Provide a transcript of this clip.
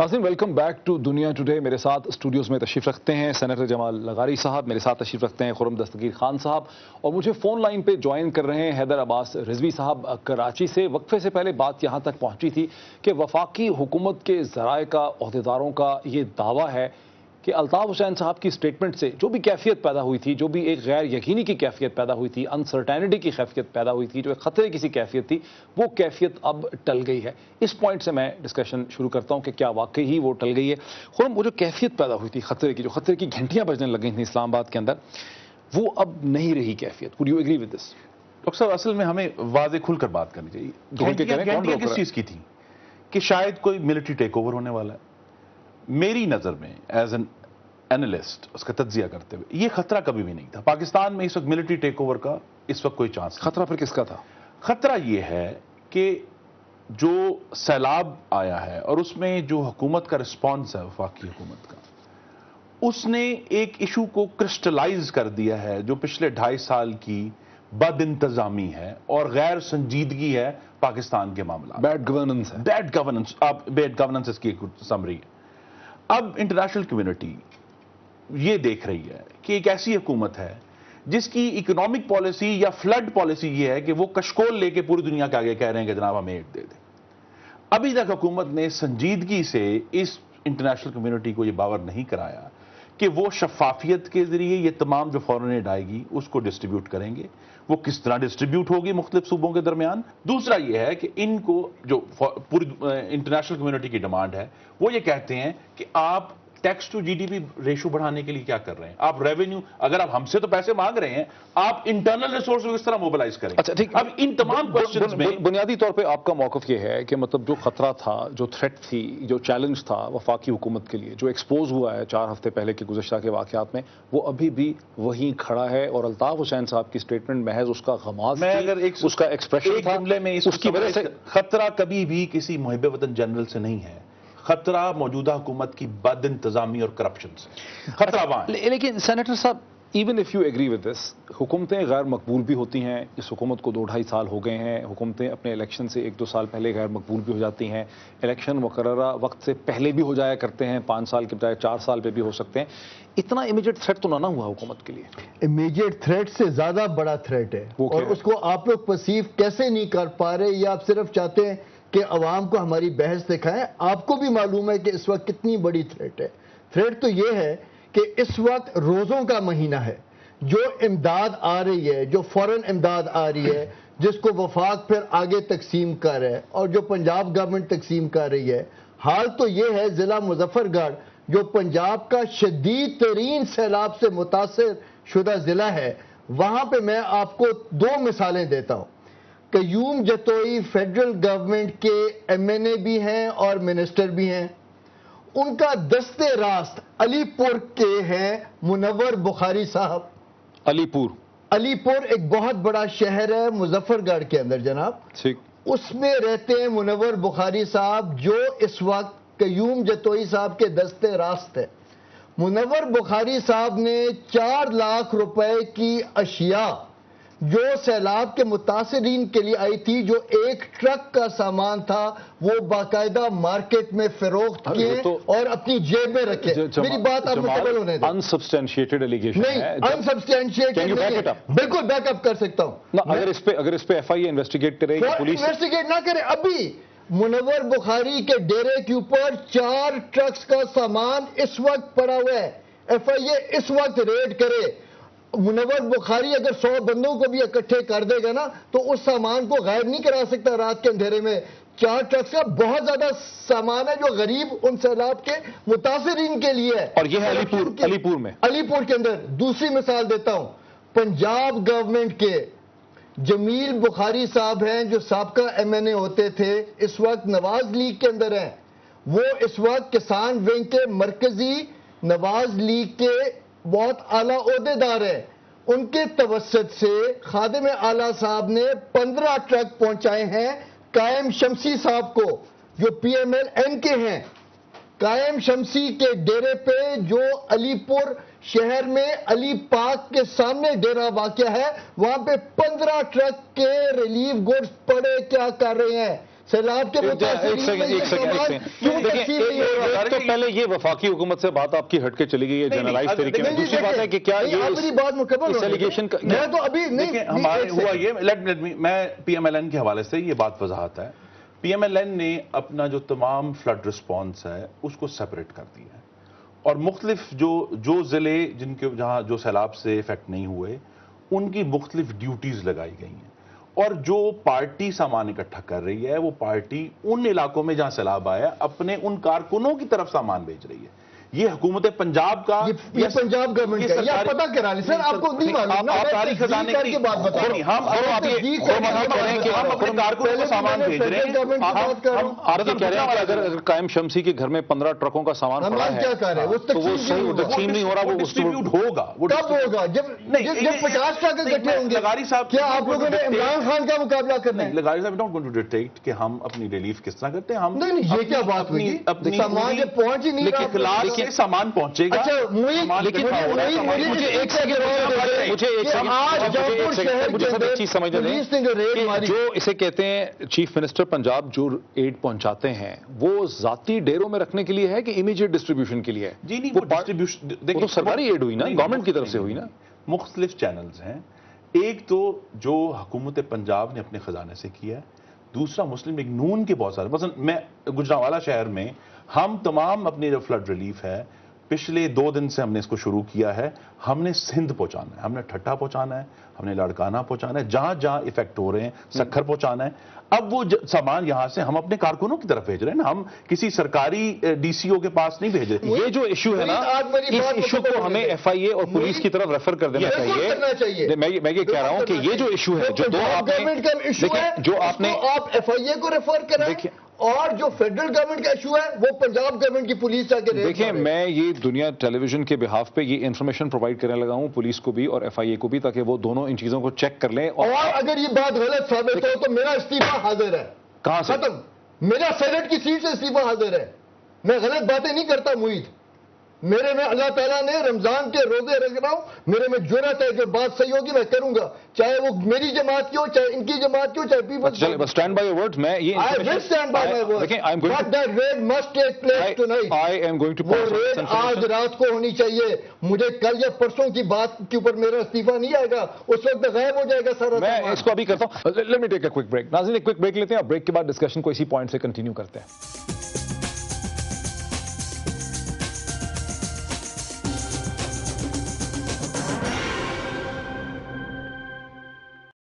नाज़रीन welcome back to दुनिया today. मेरे साथ स्टूडियोज़ में तशरीफ़ रखते हैं सेनेटर जमाल लगारी साहब, मेरे साथ तशरीफ़ रखते हैं खुर्रम दस्तगीर खान साहब, और मुझे फ़ोन लाइन पे ज्वाइन कर रहे हैं हैदर अब्बास रिजवी साहब कराची से। वक्फे से पहले बात यहाँ तक पहुँची थी कि वफाकी हुकूमत के ज़राए का, ओहदेदारों का ये दावा है कि अल्ताफ़ हुसैन साहब की स्टेटमेंट से जो भी कैफियत पैदा हुई थी, जो भी एक गैर यकीनी की कैफियत पैदा हुई थी, अनसर्टेनिटी की कैफियत पैदा हुई थी, जो एक खतरे की सी कैफियत थी, वो कैफियत अब टल गई है। इस पॉइंट से मैं डिस्कशन शुरू करता हूँ कि क्या वाकई ही वो टल गई है। खुर्रम, वो जो कैफियत पैदा हुई थी खतरे की, जो खतरे की घंटियाँ बजने लग गई थी इस्लामाबाद के अंदर, वो अब नहीं रही कैफियत। Would you agree with this? Doctor साहब, असल में हमें वाज़े खुलकर बात करनी चाहिए। घंटियाँ किस चीज़ की थी कि शायद कोई मिलिट्री टेक ओवर होने वाला है। मेरी नज़र में एज एन एनालिस्ट उसका तज्जिया करते हुए ये खतरा कभी भी नहीं था। पाकिस्तान में इस वक्त मिलिट्री टेक ओवर का इस वक्त कोई चांस नहीं। खतरा फिर किसका था? खतरा ये है कि जो सैलाब आया है और उसमें जो हुकूमत का रिस्पॉन्स है, वफाकी हुकूमत का, उसने एक इशू को क्रिस्टलाइज कर दिया है जो पिछले 2.5 साल की बद इंतजामी है और गैर संजीदगी है पाकिस्तान के मामला। बैड गवर्नेंस है। बैड गवर्नेंस इसकी एक समरी है। अब इंटरनेशनल कम्युनिटी ये देख रही है कि एक ऐसी हुकूमत है जिसकी इकोनॉमिक पॉलिसी या फ्लड पॉलिसी ये है कि वो कशकोल लेके पूरी दुनिया के आगे कह रहे हैं कि जनाब हमें एड दे दे। अभी तक हुकूमत ने संजीदगी से इस इंटरनेशनल कम्युनिटी को ये बावर नहीं कराया कि वो शफाफियत के जरिए ये तमाम जो फॉरेन एड आएगी उसको डिस्ट्रीब्यूट करेंगे। वो किस तरह डिस्ट्रीब्यूट होगी मुख्तलिफ सूबों के दरमियान। दूसरा ये है कि इनको जो पूरी इंटरनेशनल कम्युनिटी की डिमांड है वो ये कहते हैं कि आप टैक्स टू जीडीपी रेशो बढ़ाने के लिए क्या कर रहे हैं, आप रेवेन्यू, अगर आप हमसे तो पैसे मांग रहे हैं, आप इंटरनल रिसोर्स को किस तरह मोबिलाइज करें। अच्छा ठीक। अब इन तमाम क्वेश्चंस में बुनियादी तौर पे आपका मौक़िफ़ ये है कि मतलब जो खतरा था, जो थ्रेट थी, जो चैलेंज था वफाकी हुकूमत के लिए, जो एक्सपोज हुआ है 4 हफ्ते पहले के गुज़श्ता के वाक़यात में, वो अभी भी वहीं खड़ा है और अल्ताफ़ हुसैन साहब की स्टेटमेंट महज उसका गमाज़, मैं अगर एक उसका एक्सप्रेशन था, जुमले में उसकी वजह से खतरा कभी भी किसी मुहिब वतन जनरल से नहीं है। खतरा मौजूदा हुकूमत की बद इंतजामी और करप्शन से खतरा वहां है। लेकिन सेनेटर साहब, even if you agree with this, हुकूमतें गैर मकबूल भी होती हैं। इस हुकूमत को 2-2.5 साल हो गए हैं। हुकूमतें अपने इलेक्शन से 1-2 साल पहले गैर मकबूल भी हो जाती हैं। इलेक्शन मुकर्ररा वक्त से पहले भी हो जाया करते हैं, 5 साल के बजाय 4 साल पे भी हो सकते हैं। इतना इमीडिएट थ्रेट तो ना हुआ हुकूमत के लिए। इमीडिएट थ्रेट से ज्यादा बड़ा थ्रेट है और उसको आप लोग परसीव कैसे नहीं कर पा रहे, या आप सिर्फ चाहते हैं कि अवाम को हमारी बहस दिखाएं। आपको भी मालूम है कि इस वक्त कितनी बड़ी थ्रेट है। थ्रेट तो ये है कि इस वक्त रोज़ों का महीना है। जो इमदाद आ रही है, जो फौरन इमदाद आ रही है, जिसको वफाक फिर आगे तकसीम कर रहा है और जो पंजाब गवर्नमेंट तकसीम कर रही है। हाल तो ये है, ज़िला मुजफ्फरगढ़ जो पंजाब का शदीद तरीन सैलाब से मुतासर शुदा ज़िला है, वहाँ पर मैं आपको 2 मिसालें देता हूँ। कयूम जतोई फेडरल गवर्नमेंट के एमएनए भी हैं और मिनिस्टर भी हैं। उनका दस्ते रास्त अलीपुर के हैं मुनव्वर बुखारी साहब। अलीपुर एक बहुत बड़ा शहर है मुजफ्फरगढ़ के अंदर जनाब, उसमें रहते हैं मुनव्वर बुखारी साहब, जो इस वक्त कयूम जतोई साहब के दस्ते रास्त है। मुनव्वर बुखारी साहब ने 4 लाख रुपए की अशिया जो सैलाब के मुतासिरीन के लिए आई थी, जो 1 ट्रक का सामान था, वो बाकायदा मार्केट में फरोख्त किए और अपनी जेब में रखे। मेरी बात आप मुकम्मल होने दें। अनसब्सटेंशिएटेड एलिगेशन नहीं, अनसब्सटेंशिएटेड नहीं, बिल्कुल बैकअप कर सकता हूं। अगर इस पे एफआईए इन्वेस्टिगेट करेगी, पुलिस इन्वेस्टिगेट ना करे। अभी मुनव्वर बुखारी के डेरे के ऊपर 4 ट्रक्स का सामान इस वक्त पड़ा हुआ है। एफआईए इस वक्त रेड करे। मुनव्वर बुखारी अगर 100 बंदों को भी इकट्ठे कर देगा ना, तो उस सामान को गायब नहीं करा सकता रात के अंधेरे में। 4 ट्रक्स का बहुत ज्यादा सामान है जो गरीब उन सैलाब के मुतासिरीन के लिए है। और ये है अलीपुर के अंदर। दूसरी मिसाल देता हूं, पंजाब गवर्नमेंट के जमील बुखारी साहब हैं जो साबका एमएनए होते थे, इस वक्त नवाज लीग के अंदर हैं। वो इस वक्त किसान विंग के मरकजी नवाज लीग के बहुत आला ओहदेदार है। उनके तवस्सुत से खादिम आला साहब ने 15 ट्रक पहुंचाए हैं कायम शमसी साहब को, जो पीएमएल-एन के हैं। कायम शमसी के डेरे पे, जो अलीपुर शहर में अली पाक के सामने डेरा वाक़या है, वहां पे 15 ट्रक के रिलीफ गुड्स पड़े क्या कर रहे हैं। سیلاب کے تو پہلے یہ وفاقی حکومت سے بات آپ کی ہٹ کے چلی گئی ہے جنرلائز طریقے میں. دوسری بات ہے کہ کیا یہ بات مکمل اس ایلیگیشن کا میں تو ابھی نہیں ہمارے ہوا یہ میں پی ایم ایل این کے حوالے سے یہ بات وضاحت ہے. پی ایم ایل این نے اپنا جو تمام فلڈ رسپانس ہے اس کو سیپریٹ کر دیا ہے اور مختلف جو ضلع جن کے جہاں جو سیلاب سے افیکٹ نہیں ہوئے ان کی مختلف ڈیوٹیز لگائی گئی ہیں اور جو پارٹی سامان اکٹھا کر رہی ہے وہ پارٹی ان علاقوں میں جہاں سیلاب آیا اپنے ان کارکنوں کی طرف سامان بھیج رہی ہے. یہ حکومت پنجاب کا یہ پنجاب گورنمنٹ کا یہ پتہ کرا لیں سر آپ کو نہیں معلوم آپ تاریخ خزانے کی بات بتائیں ہم اپنے کارکنوں کو سامان بھیج رہے ہیں. عارض کہہ رہے ہیں کہ اگر قائم شمسی کے گھر میں 15 ٹرکوں کا سامان پڑا ہے کیا کر رہے ہیں تو وہ تقسیم نہیں ہو رہا, وہ ڈسٹریبیوٹ ہوگا. کب ہوگا جب 50 ٹرک اکٹھے ہوں گے. لغاری صاحب کیا آپ لوگوں نے عمران خان کا مقابلہ کرنا ہے؟ لغاری صاحب ڈونٹ گو ٹو ڈکٹیٹ کہ ہم اپنی ریلیف کس طرح کرتے ہیں. ہم نہیں یہ کیا بات ہوئی سامان جب پہنچ ہی نہیں رہا لیکن سامان پہنچے گا. اچھا مجھے ایک چیز سمجھ لیں جو اسے کہتے ہیں چیف منسٹر پنجاب جو ایڈ پہنچاتے ہیں وہ ذاتی ڈیروں میں رکھنے کے لیے ہے کہ امیجیٹ ڈسٹریبیوشن کے لیے ہے؟ جی نہیں, وہ ڈسٹریبیوشن تو سرکاری ایڈ ہوئی نا, گورنمنٹ کی طرف سے ہوئی نا. مختلف چینلز ہیں. ایک تو جو حکومت پنجاب نے اپنے خزانے سے کیا ہے, دوسرا مسلم لیگ نون کے بہت سارے. مثلا میں گجرانوالہ شہر میں ہم تمام اپنی جو فلڈ ریلیف ہے پچھلے 2 دن سے ہم نے اس کو شروع کیا ہے. ہم نے سندھ پہنچانا ہے, ہم نے ٹھٹا پہنچانا ہے, ہم نے لاڑکانہ پہنچانا ہے, جہاں جہاں افیکٹ ہو رہے ہیں سکھر پہنچانا ہے. اب وہ سامان یہاں سے ہم اپنے کارکنوں کی طرف بھیج رہے ہیں نا, ہم کسی سرکاری ڈی سی او کے پاس نہیں بھیج رہے. یہ جو ایشو ہے نا اس ایشو کو ہمیں ایف آئی اے اور پولیس کی طرف ریفر کر دینا چاہیے. میں یہ کہہ رہا ہوں کہ یہ جو ایشو ہے جو آپ نے آپ ایف آئی اے کو ریفر کریں اور جو فیڈرل گورنمنٹ کا ایشو ہے وہ پنجاب گورنمنٹ کی پولیس آگے دیکھیں. میں یہ دنیا ٹیلی ویژن کے بہاف پہ یہ انفارمیشن پرووائڈ کرنے لگا ہوں پولیس کو بھی اور ایف آئی اے کو بھی, تاکہ وہ دونوں ان چیزوں کو چیک کر لیں. اور اگر یہ بات غلط ثابت ہو تو میرا استعفیٰ حاضر ہے. کہاں سے؟ ختم. میرا سینٹ کی سیٹ سے استعفیٰ حاضر ہے. میں غلط باتیں نہیں کرتا معید. میرے میں اللہ تعالیٰ نے رمضان کے روزے رکھ رہا ہوں, میرے میں جرأت ہے جو بات صحیح ہوگی میں کروں گا, چاہے وہ میری جماعت کی ہو, چاہے ان کی جماعت کی ہو, چاہے people's. Stand by your words. میں یہ I will stand by my words. But that raid must take place tonight. I am going to وہ ریڈ آج رات کو ہونی چاہیے. مجھے کل یا پرسوں کی بات کے اوپر میرا استعفیٰ نہیں آئے گا, اس وقت غائب ہو جائے گا سارا. میں اس کو ابھی کرتا ہوں. Let me take a quick break. ناظرین ایک کوئک بریک لیتے ہیں, اور بریک کے بعد ڈسکشن کو اسی پوائنٹ سے کنٹینیو کرتے ہیں.